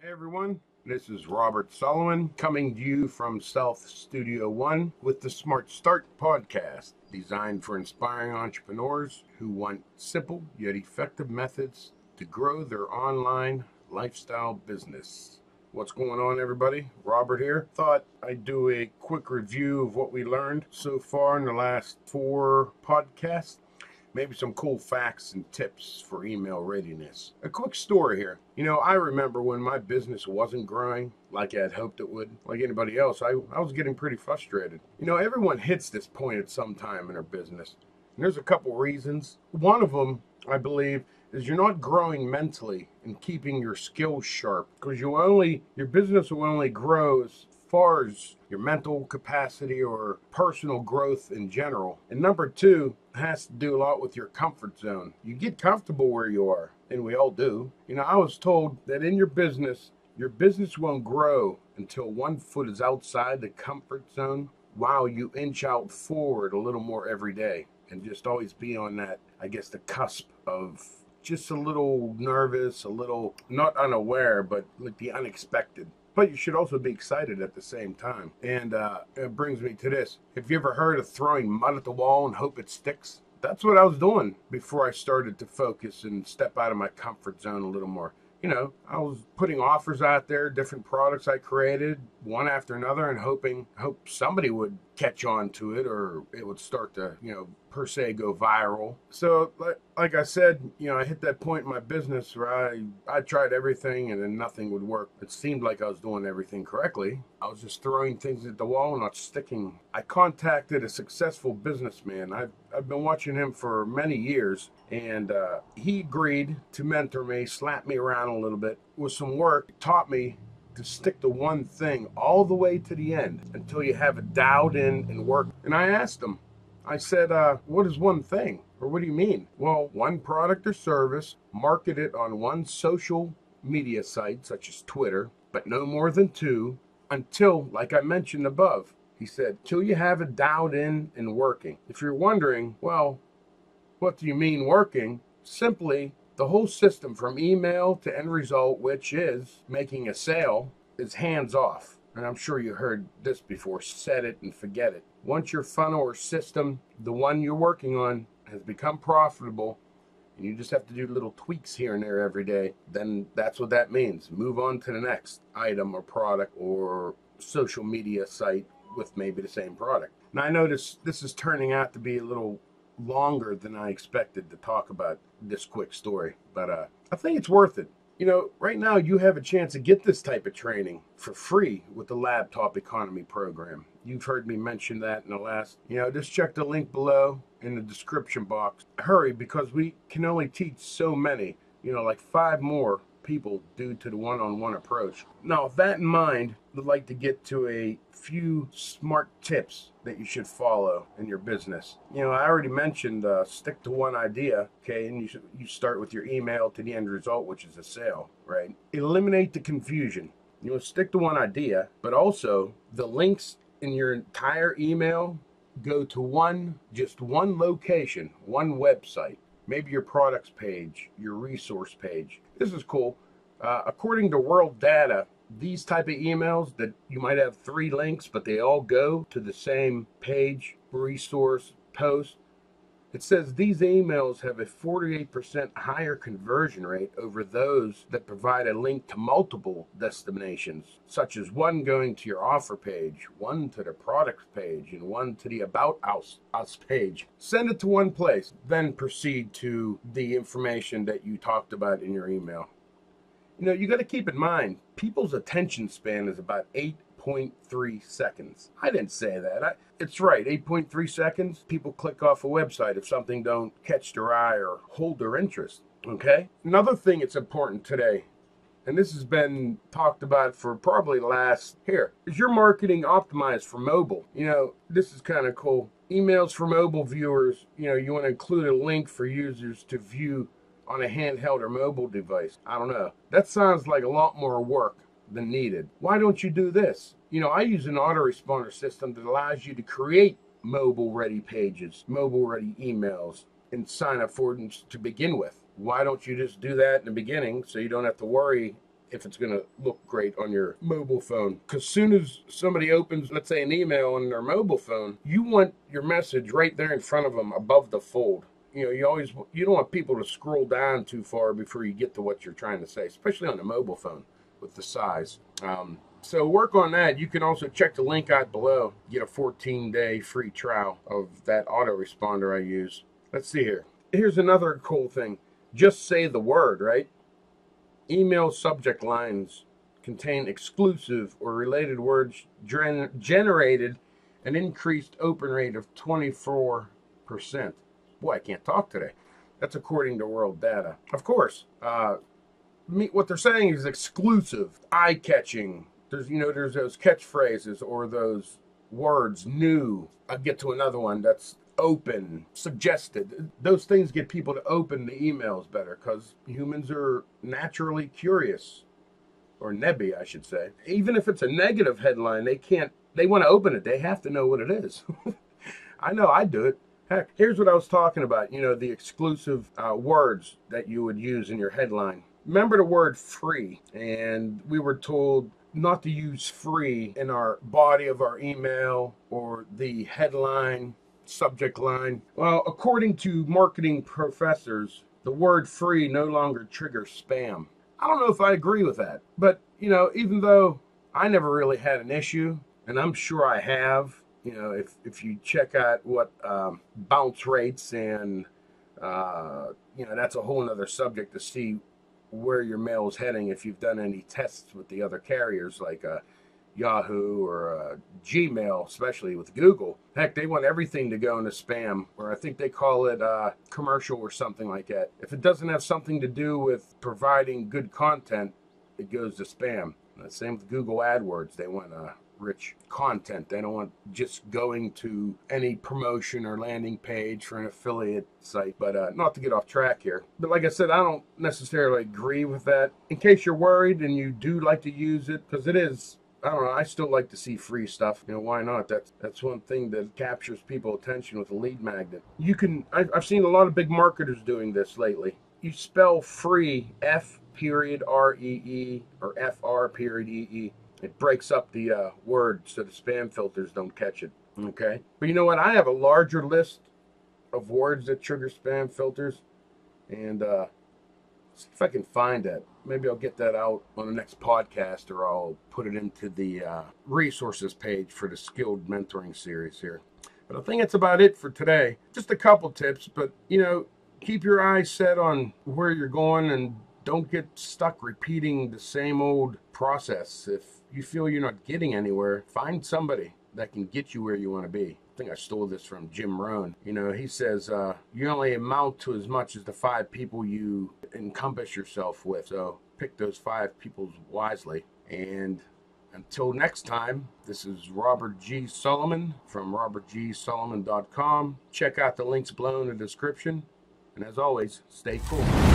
Hey everyone, this is Robert Sullivan coming to you from South Studio One with the Smart Start podcast, designed for inspiring entrepreneurs who want simple yet effective methods to grow their online lifestyle business. What's going on, everybody? Robert here. Thought I'd do a quick review of what we learned so far in the last 4 podcasts. Maybe some cool facts and tips for email readiness. A quick story here. I remember when my business wasn't growing like I had hoped it would. Like anybody else, I was getting pretty frustrated. Everyone hits this point at some time in their business. And there's a couple reasons. One of them, I believe, is you're not growing mentally and keeping your skills sharp, because your business will only grow as far as your mental capacity or personal growth in general. And number two has to do a lot with your comfort zone. You get comfortable where you are, and we all do. I was told that in your business won't grow until one foot is outside the comfort zone while you inch out forward a little more every day, and just always be on that, I guess, the cusp of just a little nervous, a little not unaware, but like the unexpected. But you should also be excited at the same time. And it brings me to this. Have you ever heard of throwing mud at the wall and hope it sticks? That's what I was doing before I started to focus and step out of my comfort zone a little more. I was putting offers out there, different products I created, one after another, and hope somebody would catch on to it, or it would start to, per se, go viral. So, like I said, I hit that point in my business where I tried everything and then nothing would work. It seemed like I was doing everything correctly. I was just throwing things at the wall and not sticking. I contacted a successful businessman. I've been watching him for many years, and he agreed to mentor me, slap me around a little bit with some work, taught me to stick to one thing all the way to the end until you have it dialed in and work. And I asked him, I said, what is one thing? Or what do you mean? Well, one product or service, market it on one social media site, such as Twitter, but no more than 2, until, like I mentioned above, he said, till you have it dialed in and working. If you're wondering, well, what do you mean working? Simply, the whole system from email to end result, which is making a sale, is hands off. And I'm sure you heard this before, set it and forget it. Once your funnel or system, the one you're working on, has become profitable, and you just have to do little tweaks here and there every day, then that's what that means. Move on to the next item or product or social media site with maybe the same product. Now, I know this is turning out to be a little longer than I expected to talk about this quick story, but I think it's worth it. Right now you have a chance to get this type of training for free with the Laptop Economy program. You've heard me mention that in the last, just check the link below in the description box. Hurry, because we can only teach so many, like 5 more people due to the one-on-one approach. Now, with that in mind, I'd like to get to a few smart tips that you should follow in your business. I already mentioned stick to one idea, okay, and you start with your email to the end result, which is a sale, right? Eliminate the confusion. Stick to one idea, but also the links in your entire email go to just one location, one website. Maybe your products page, your resource page. This is cool. According to World Data, these type of emails that you might have 3 links, but they all go to the same page, resource, post. It says these emails have a 48% higher conversion rate over those that provide a link to multiple destinations, such as one going to your offer page, one to the products page, and one to the About Us page. Send it to one place, then proceed to the information that you talked about in your email. You got to keep in mind, people's attention span is about 8.3 seconds. I didn't say that. It's right, 8.3 seconds. People click off a website if something don't catch their eye or hold their interest, okay? Another thing that's important today, and this has been talked about for probably the last here, is your marketing optimized for mobile. This is kind of cool. Emails for mobile viewers, you want to include a link for users to view on a handheld or mobile device. I don't know. That sounds like a lot more work than needed. Why don't you do this? I use an autoresponder system that allows you to create mobile-ready pages, mobile-ready emails, and sign up for them to begin with. Why don't you just do that in the beginning so you don't have to worry if it's going to look great on your mobile phone. Because soon as somebody opens, let's say, an email on their mobile phone, you want your message right there in front of them above the fold. You know, you don't want people to scroll down too far before you get to what you're trying to say, especially on a mobile phone with the size. So work on that. You can also check the link out below. Get a 14-day free trial of that autoresponder I use. Let's see here. Here's another cool thing. Just say the word, right? Email subject lines contain exclusive or related words generated an increased open rate of 24%. Boy, I can't talk today. That's according to world data. Of course, what they're saying is exclusive, eye-catching. There's those catchphrases or those words, new. I'll get to another one that's open, suggested. Those things get people to open the emails better because humans are naturally curious, or nebby, I should say. Even if it's a negative headline, they want to open it. They have to know what it is. I know I do it. Heck, here's what I was talking about, the exclusive words that you would use in your headline. Remember the word free, and we were told not to use free in our body of our email or the headline, subject line. Well, according to marketing professors, the word free no longer triggers spam. I don't know if I agree with that, but even though I never really had an issue, and I'm sure I have, if you check out what bounce rates and that's a whole nother subject to see where your mail is heading if you've done any tests with the other carriers like Yahoo or Gmail, especially with Google. Heck, they want everything to go into spam, or I think they call it commercial or something like that. If it doesn't have something to do with providing good content, it goes to spam. And the same with Google AdWords. They want rich content. They don't want just going to any promotion or landing page for an affiliate site. But not to get off track here, but like I said, I don't necessarily agree with that. In case you're worried and you do like to use it, because it is, I don't know, I still like to see free stuff. Why not? That's one thing that captures people's attention with a lead magnet. I've seen a lot of big marketers doing this lately. You spell free F.REE or FR.EE. It breaks up the word so the spam filters don't catch it. Okay. But you know what? I have a larger list of words that trigger spam filters. And see if I can find that. Maybe I'll get that out on the next podcast, or I'll put it into the resources page for the Skilled Mentoring series here. But I think that's about it for today. Just a couple tips, but keep your eyes set on where you're going and don't get stuck repeating the same old process. If you feel you're not getting anywhere, find somebody that can get you where you want to be. I think I stole this from Jim Rohn. He says, you only amount to as much as the 5 people you encompass yourself with. So pick those 5 people wisely. And until next time, this is Robert G. Solomon from robertgsolomon.com. Check out the links below in the description. And as always, stay cool.